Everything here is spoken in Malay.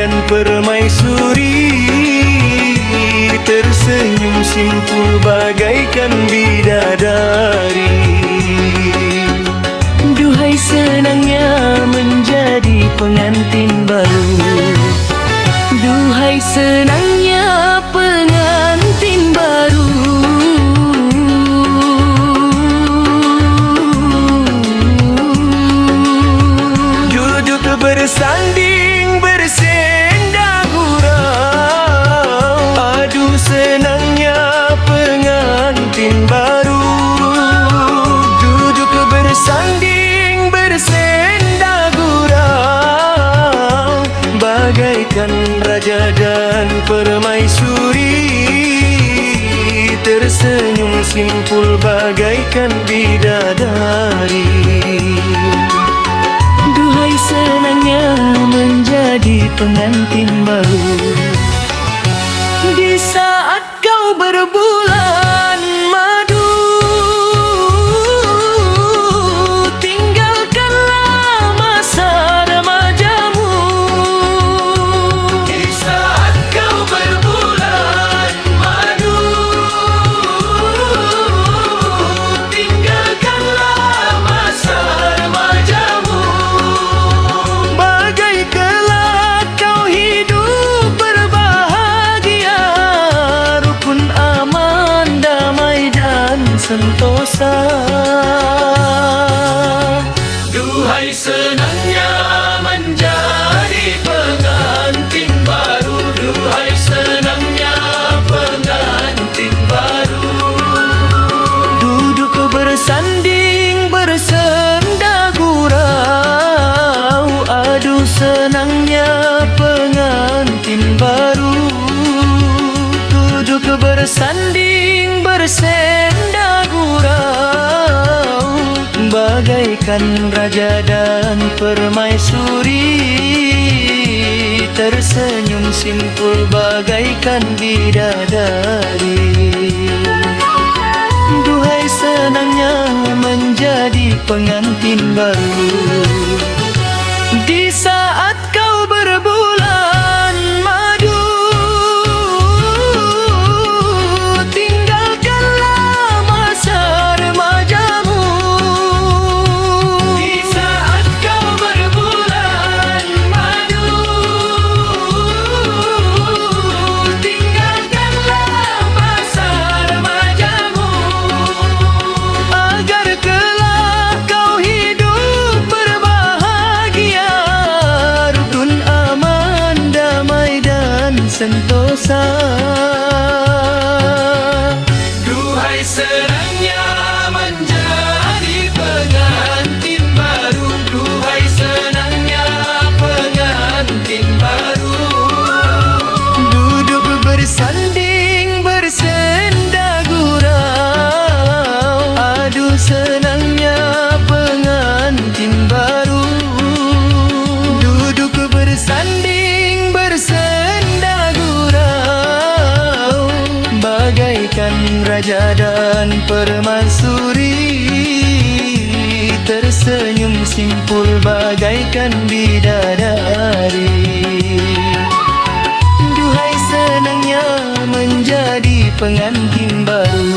dan permaisuri, tersenyum simpul bagaikan bidadari. Duhai senangnya menjadi pengantin baru, duhai senangnya pengantin baru. Duduk bersanding bersenda gurau, aduh senangnya pengantin baru. Duduk bersanding bersenda gurau, bagaikan raja dan permaisuri, tersenyum simpul bagaikan bidadari. Duhai senangnya menjadi pengantin baru, di saat kau berbulan madu, tinggalkanlah masa remajamu. Di saat kau berbulan madu, tinggalkanlah masa remajamu. Bagai kelak kau hidup berbahagia, rukun aman, damai dan sentosa. Duhai senangnya menjadi pengantin baru, duhai senangnya pengantin baru. Duduk bersanding bersenda gurau, aduh senangnya pengantin baru. Duduk bersanding bersenda gurau, bagaikan raja dan permaisuri, tersenyum simpul bagaikan bidadari. Duhai senangnya menjadi pengantin baru, di saat kau berbulan madu, tinggalkanlah masa remajamu. Di saat kau berbulan madu, tinggalkanlah masa remajamu. Agar kelak kau hidup berbahagia, rukun aman, damai dan sentosa. Duhai senangnya menjadi pengantin baru, duhai senangnya pengantin baru. Duduk bersanding bersenda gurau, aduh senangnya pengantin baru. Duduk bersanding bersenda gurau, bagaikan raja dan permaisuri, tersenyum simpul bagaikan bidadari. Duhai senangnya menjadi pengantin baru,